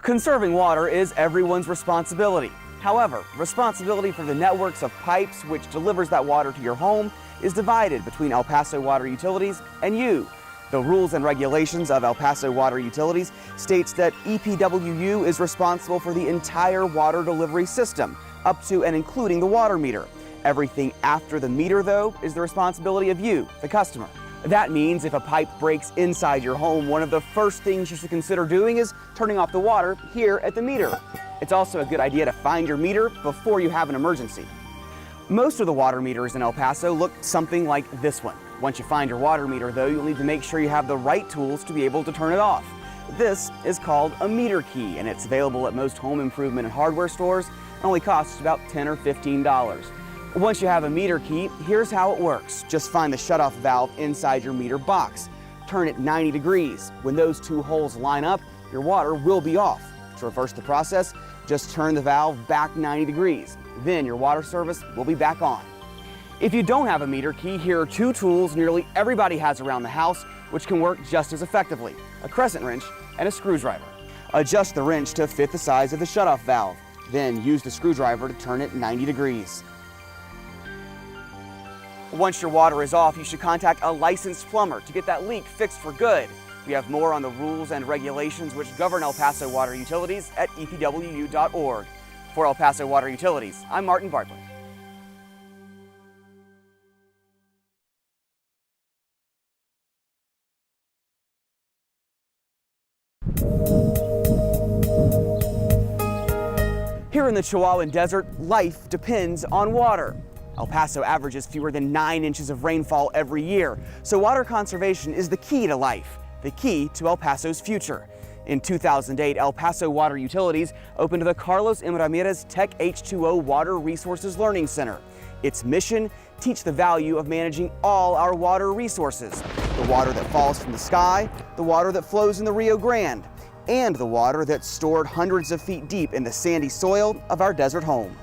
Conserving water is everyone's responsibility. However, responsibility for the networks of pipes which delivers that water to your home is divided between El Paso Water Utilities and you. The rules and regulations of El Paso Water Utilities states that EPWU is responsible for the entire water delivery system, up to and including the water meter. Everything after the meter, though, is the responsibility of you, the customer. That means if a pipe breaks inside your home, one of the first things you should consider doing is turning off the water here at the meter. It's also a good idea to find your meter before you have an emergency. Most of the water meters in El Paso look something like this one. Once you find your water meter, though, you'll need to make sure you have the right tools to be able to turn it off. This is called a meter key, and it's available at most home improvement and hardware stores. It only costs about $10 or $15. Once you have a meter key, here's how it works. Just find the shutoff valve inside your meter box. Turn it 90 degrees. When those two holes line up, your water will be off. To reverse the process, just turn the valve back 90 degrees. Then your water service will be back on. If you don't have a meter key, here are two tools nearly everybody has around the house which can work just as effectively: a crescent wrench and a screwdriver. Adjust the wrench to fit the size of the shutoff valve. Then use the screwdriver to turn it 90 degrees. Once your water is off, you should contact a licensed plumber to get that leak fixed for good. We have more on the rules and regulations which govern El Paso Water Utilities at epwu.org. For El Paso Water Utilities, I'm Martin Bartlett. Here in the Chihuahuan Desert, life depends on water. El Paso averages fewer than 9 inches of rainfall every year, so water conservation is the key to life, the key to El Paso's future. In 2008, El Paso Water Utilities opened the Carlos M. Ramirez Tech H2O Water Resources Learning Center. Its mission: teach the value of managing all our water resources. The water that falls from the sky, the water that flows in the Rio Grande, and the water that's stored hundreds of feet deep in the sandy soil of our desert home.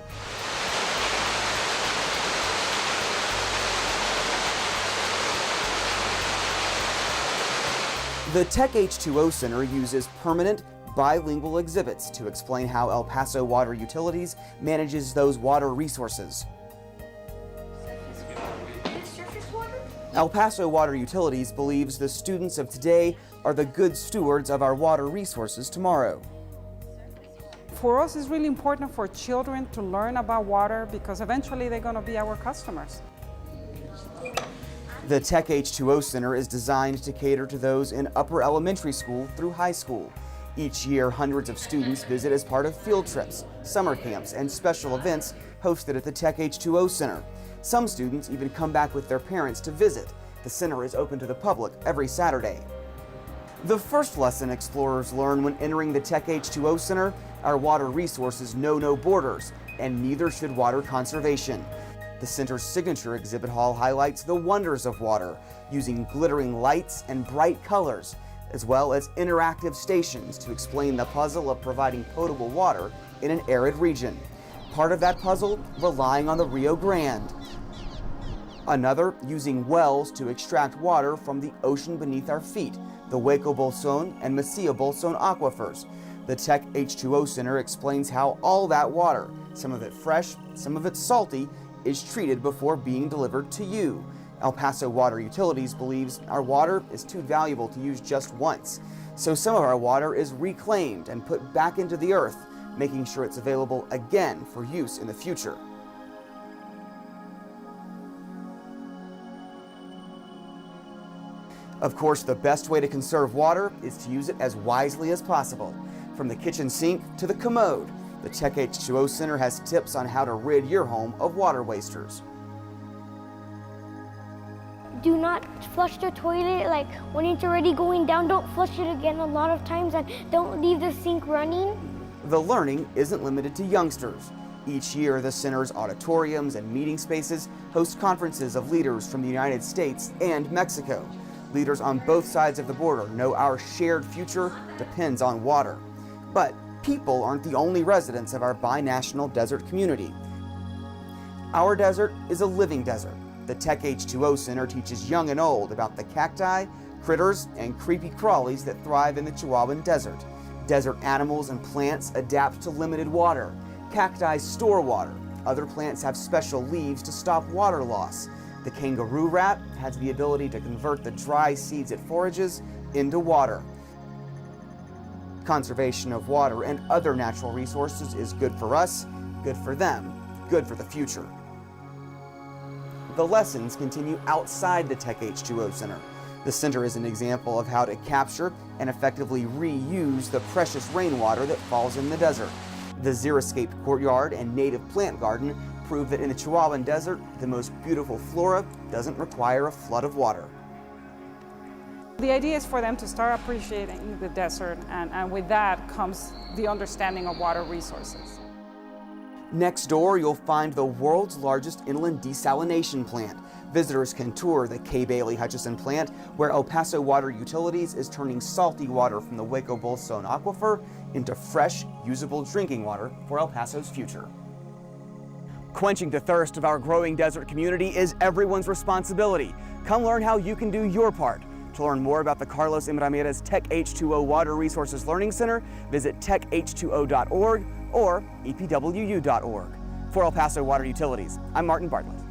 The Tech H2O Center uses permanent, bilingual exhibits to explain how El Paso Water Utilities manages those water resources. El Paso Water Utilities believes the students of today are the good stewards of our water resources tomorrow. For us, it's really important for children to learn about water because eventually they're going to be our customers. The Tech H2O Center is designed to cater to those in upper elementary school through high school. Each year, hundreds of students visit as part of field trips, summer camps, and special events hosted at the Tech H2O Center. Some students even come back with their parents to visit. The center is open to the public every Saturday. The first lesson explorers learn when entering the Tech H2O Center: our water resources know no borders, and neither should water conservation. The center's signature exhibit hall highlights the wonders of water, using glittering lights and bright colors, as well as interactive stations to explain the puzzle of providing potable water in an arid region. Part of that puzzle relying on the Rio Grande. Another using wells to extract water from the ocean beneath our feet, the Hueco Bolson and Mesilla Bolson aquifers. The Tech H2O Center explains how all that water, some of it fresh, some of it salty, is treated before being delivered to you. El Paso Water Utilities believes our water is too valuable to use just once, so some of our water is reclaimed and put back into the earth, making sure it's available again for use in the future. Of course, the best way to conserve water is to use it as wisely as possible. From the kitchen sink to the commode, the Tech H2O Center has tips on how to rid your home of water wasters. Do not flush the toilet, like when it's already going down, don't flush it again a lot of times, and don't leave the sink running. The learning isn't limited to youngsters. Each year, the center's auditoriums and meeting spaces host conferences of leaders from the United States and Mexico. Leaders on both sides of the border know our shared future depends on water. But people aren't the only residents of our binational desert community. Our desert is a living desert. The Tech H2O Center teaches young and old about the cacti, critters, and creepy crawlies that thrive in the Chihuahuan Desert. Desert animals and plants adapt to limited water. Cacti store water. Other plants have special leaves to stop water loss. The kangaroo rat has the ability to convert the dry seeds it forages into water. Conservation of water and other natural resources is good for us, good for them, good for the future. The lessons continue outside the Tech H2O Center. The center is an example of how to capture and effectively reuse the precious rainwater that falls in the desert. The xeriscape courtyard and native plant garden prove that in the Chihuahuan Desert, the most beautiful flora doesn't require a flood of water. The idea is for them to start appreciating the desert, and with that comes the understanding of water resources. Next door, you'll find the world's largest inland desalination plant. Visitors can tour the K. Bailey Hutchison plant, where El Paso Water Utilities is turning salty water from the Hueco Bolson aquifer into fresh, usable drinking water for El Paso's future. Quenching the thirst of our growing desert community is everyone's responsibility. Come learn how you can do your part. To learn more about the Carlos M. Ramirez Tech H2O Water Resources Learning Center, visit techh2o.org or epwu.org. For El Paso Water Utilities, I'm Martin Bartlett.